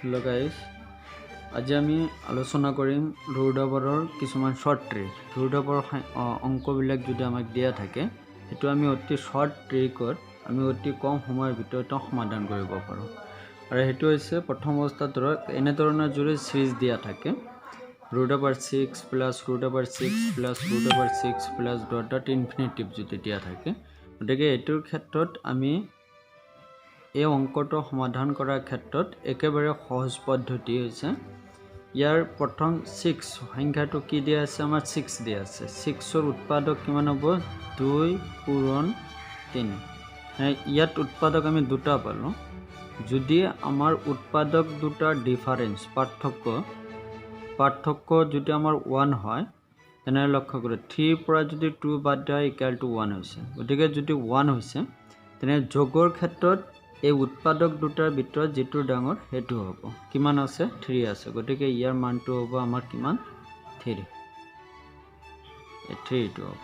hello guys आज आमी आलोचना करिम ৰুডাবাৰৰ কিছুমান শৰ্ট ট্ৰিক ৰুডাবাৰৰ অংকবিলাক যদি আমাক দিয়া থাকে হেতু আমি অতি শৰ্ট ট্ৰিকত আমি অতি কম সময়ৰ ভিতৰতে সমাধান কৰিব পাৰো আৰু হেতু হৈছে প্ৰথম অৱস্থাত ধৰক এনে ধৰণৰ জুৰি সিৰিজ দিয়া থাকে √6 + √6 + √6 + ডট ইনফিনিটিভ যদি দিয়া থাকে গতিকে এটোৰ ক্ষেত্ৰত আমি এই অঙ্কটো সমাধান কৰাৰ ক্ষেত্ৰত একেবাৰে সহজ পদ্ধতি হৈছে ইয়াৰ প্ৰথম 6 সংখ্যাটো কি দিয়া আছে আমাৰ 6 দিয়া আছে 6 ৰ উৎপাদক কিমান হ'ব 2 পূৰণ 3 ইয়াত উৎপাদক আমি দুটা পালো যদি আমাৰ উৎপাদক দুটাৰ ডিফাৰেন্স পাৰ্থক্য যদি আমাৰ 1 হয় তেনে লক্ষ্য কৰে 3 পৰা যদি 2 বাদ দিয়া ইকুয়াল টু 1 হৈছে গতিকে যদি 1 হৈছে তেনে যোগৰ ক্ষেত্ৰত এই উৎপাদক দুটাৰ ভিতৰত যেটো ডাঙৰ হেতু হ'ব কিমান আছে 3 আছে গতিকে ইয়াৰ মানটো হ'ব আমাৰ কিমান 3 টো হ'ব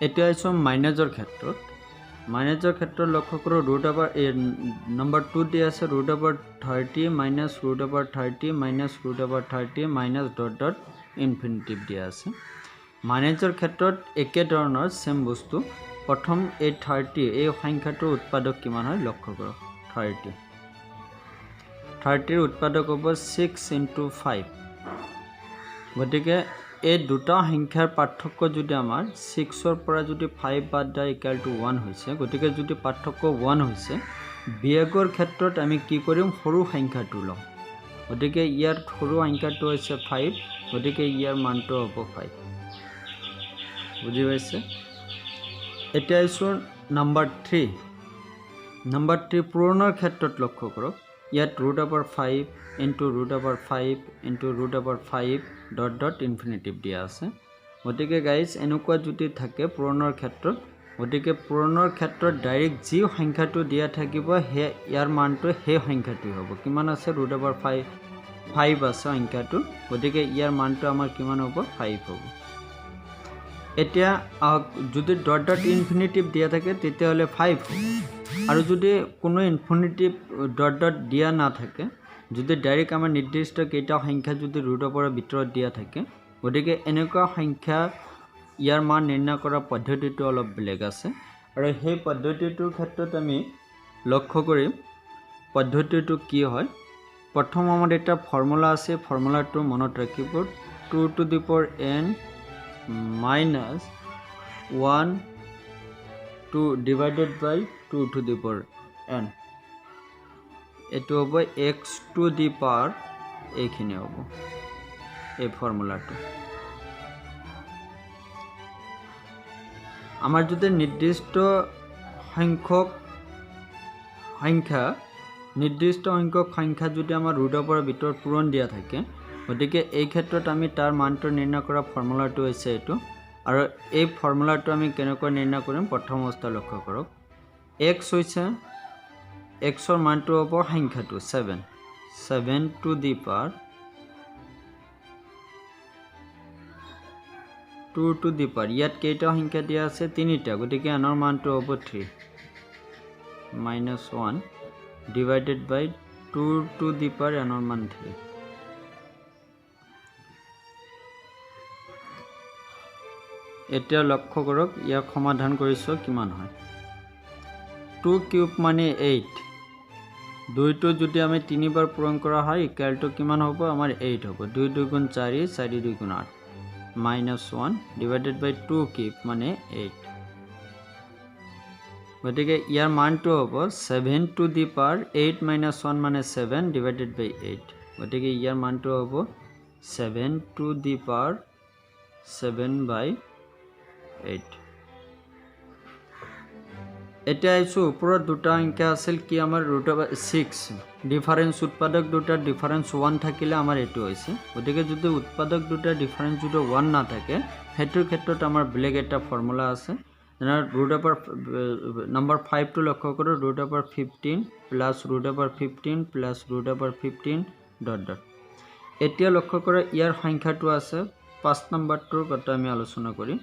এটা আছে মাইনাসৰ ক্ষেত্ৰত লক্ষ্য কৰক √, নম্বৰ 2 দি আছে √30 - √30 - √30 - ডট ডট ইনফিনিটিভ দিয়া আছে মাইনাসৰ ক্ষেত্ৰত একে ধৰণৰ সেম বস্তু প্ৰথম এই 30 এই সংখ্যাটোৰ উৎপাদক কিমান হয় লক্ষ্য কৰক 30 ৰ উৎপাদক হ'ব 6 * 5 গতিকে এই দুটা সংখ্যাৰ পাৰ্থক্য যদি আমাৰ 6 ৰ পৰা যদি 5 বাদ দিয়া ইকুয়াল টু 1 হৈছে গতিকে যদি পাৰ্থক্য 1 হৈছে বিয়োগৰ ক্ষেত্ৰত আমি কি কৰিম সৰু সংখ্যাটো লম গতিকে ইয়াৰ সৰু সংখ্যাটো হৈছে 5 গতিকে ইয়াৰ মানটো হ'ব 5 বুজি পাইছে এটা আছে নম্বৰ 3 পূৰণৰ ক্ষেত্ৰত লক্ষ্য কৰক ইয়াত √5 * √5 * √5 ডট ডট ইনফিনিটিভ দিয়া আছে গতিকে গাইস এনেকুৱা যদি থাকে পূৰণৰ ক্ষেত্ৰত গতিকে পূৰণৰ ক্ষেত্ৰত ডাইৰেক্ট যি সংখ্যাটো দিয়া থাকিব হে ইয়াৰ মানটো হে সংখ্যাটো হ'ব কিমান আছে √5 আছে সংখ্যাটো গতিকে ইয়াৰ মানটো আমাৰ কিমান হ'ব 5 হ'ব এতিয়া যদি ডট ডট ইনফিনিটিভ দিয়া থাকে তেতিয়া হলে 5 হ'ব আৰু যদি কোনো ইনফিনিটিভ ডট ডট দিয়া না থাকে যদি ডাইৰেক্ট আমাৰ নিৰ্দিষ্ট কেইটা সংখ্যা যদি √ৰ ভিতৰত দিয়া থাকে গতিকে এনেকুৱা সংখ্যা ইয়াৰ মান নিৰ্ণয় কৰা পদ্ধতিটো অলপ বেলেগ আছে আৰু সেই পদ্ধতিটোৰ ক্ষেত্ৰত আমি লক্ষ্য কৰিম পদ্ধতিটো কি হয় প্ৰথম আমাৰ এটা ফৰ্মুলা আছে ফৰ্মুলাটো মনত ৰাখিব 2 to the power n minus 1 2 divided by 2 to the power n এটো হ'ব x to the power এইখিনি হ'ব এই ফর্মুলাটো আমাৰ যদি নিৰ্দিষ্ট সংখ্যক সংখ্যা যদি আমাৰ √ৰ ভিতৰত পূৰণ দিয়া থাকে গতিকে এই ক্ষেত্ৰত আমি তাৰ মানটো নিৰ্ণয় কৰা ফৰ্মুলাটো হৈছে এটো আৰু এই ফৰ্মুলাটো আমি কেনেকৈ নিৰ্ণয় কৰিম প্ৰথম অৱস্থা লক্ষ্য কৰক x হৈছে x ৰ মানটো হ'ব সংখ্যাটো 7 to the power 2 to the power ইয়াত কেইটা সংখ্যা দিয়া আছে তিনিটা গতিকে n ৰ মানটো হ'ব 3 - 1 divided by 2 to the power n ৰ মান 3 এতিয়া লক্ষ্য কৰক ইয়াক সমাধান কৰিছো কিমান হয় 2 কিউব মানে 8 2 টো যদি আমি 3 বাৰ পূৰণ কৰা হয় ইকুয়াল টু কিমান হ'ব আমাৰ 8 হ'ব 2 2 গুণ 4 4 2 গুণ 8 -1 divided by 2 কিউব মানে 8 গতিকে ইয়াৰ মানটো হ'ব 7 to the power 8 - 1 মানে 7 divided by 8 গতিকে ইয়াৰ মানটো হ'ব 7 to the power 7/8 এটা আইছো ওপৰত দুটা সংখ্যা আছিল কি আমাৰ √6 ডিফাৰেন্স উৎপাদক দুটাৰ ডিফাৰেন্স 1 থাকিলে আমাৰ এটো হৈছে গতিকে যদি উৎপাদক দুটাৰ ডিফাৰেন্স যদি 1 না থাকে হেতুৰ ক্ষেত্ৰত আমাৰ বেলেগ এটা ফৰ্মুলা আছে যেনে নম্বৰ 5 টো লক্ষ্য কৰক √15 + √15 + √15 ডট ডট এতিয়া লক্ষ্য কৰক ইয়াৰ সংখ্যাটো আছে 5 নম্বৰটোৰ কথা আমি আলোচনা কৰিম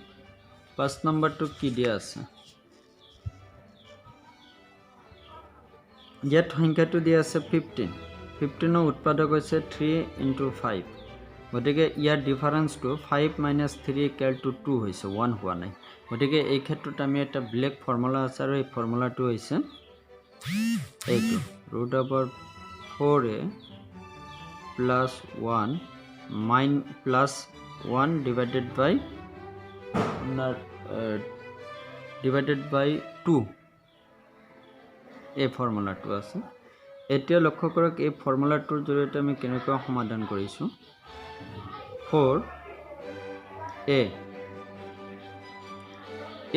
5 নম্বৰটো কি দিয়া আছে ইয়াত সংখ্যাটো দিয়া আছে 15 15 উৎপাদক হৈছে 3 × 5 গতিকে ইয়াৰ ডিফাৰেন্সটো 5 - 3 = 2 হৈছে 1 হোৱা নাই গতিকে এই ক্ষেত্ৰত আমি এটা ব্লেক ফৰ্মুলা আছে আৰু এই ফৰ্মুলাটো হৈছে এইটো √4a + 1 + 1 divided by 2 এই ফৰ্মুলাটো আছে এতিয়া লক্ষ্য কৰক এই ফৰ্মুলাটোৰ জৰিয়তে আমি কেনেকৈ সমাধান কৰিছো 4a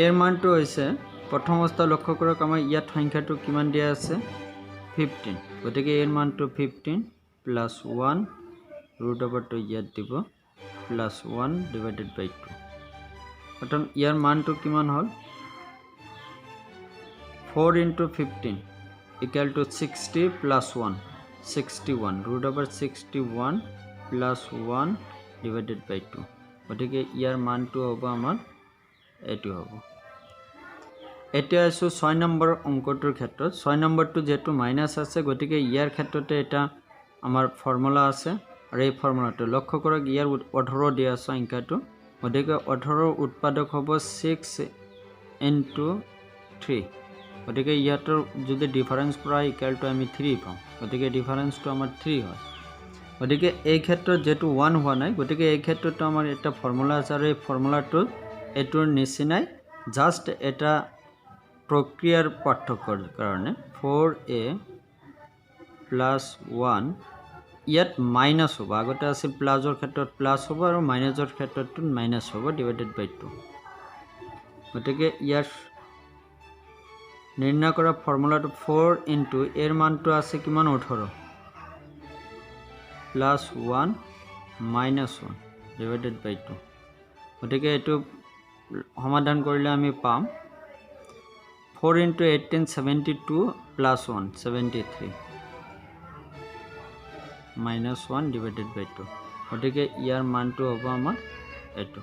এৰ মানটো হৈছে প্ৰথম অৱস্থা লক্ষ্য কৰক আমাৰ ইয়াত সংখ্যাটো কিমান দিয়া আছে 15 গতিকে এর মানটো 15 + 1 √2 ইয়াত দিব +1 divided by 2 অৰ্থাৎ ইয়াৰ মানটো কিমান হ'ল 4 × 15 = 60 + 1 61 √61 + 1 divided by 2 গতিকে ইয়াৰ মানটো হ'ব আমাৰ এটো হ'ব এতিয়া আছো 6 নম্বৰ অংকটোৰ ক্ষেত্ৰত 6 নম্বৰটো যেটো মাইনাস আছে গতিকে ইয়াৰ ক্ষেত্ৰতে এটা আমাৰ ফৰ্মুলা আছে আৰু এই ফৰ্মুলাটো লক্ষ্য কৰক ইয়াৰ 18 দিয়া সংখ্যাটো গতিকে 18 উৎপাদক হ'ব 6 × 3 গতিকে ইয়াতৰ যদি ডিফাৰেন্স কৰা ইকুৱেল টু আমি 3 পাম গতিকে ডিফাৰেন্সটো আমাৰ 3 হয় গতিকে এই ক্ষেত্ৰত যেটো 1 হোৱা নাই গতিকে এই ক্ষেত্ৰটো আমাৰ এটা ফৰ্মুলা আছে আৰু এই ফৰ্মুলাটো এটোৰ নিচিনাই জাস্ট এটা প্ৰক্ৰিয়াৰ পাৰ্থক্যৰ কাৰণে 4a + 1 ইয়াত মাইনাস হ'ব আগতে আছিল প্লাসৰ ক্ষেত্ৰত প্লাস হ'ব আৰু মাইনাসৰ ক্ষেত্ৰত মাইনাস হ'ব ডিভাইডেড বাই 2 গতিকে ইয়াৰ নিৰ্ণয় কৰা ফৰ্মুলাটো 4 * এর মানটো আছে কিমান 18 +1 - 1 divided by 2 গতিকে এটো সমাধান কৰিলে আমি পাম 4 × 18 72 + 1 73 - 1 divided by 2 গতিকে ইয়াৰ মানটো হ'ব আমাৰ এটো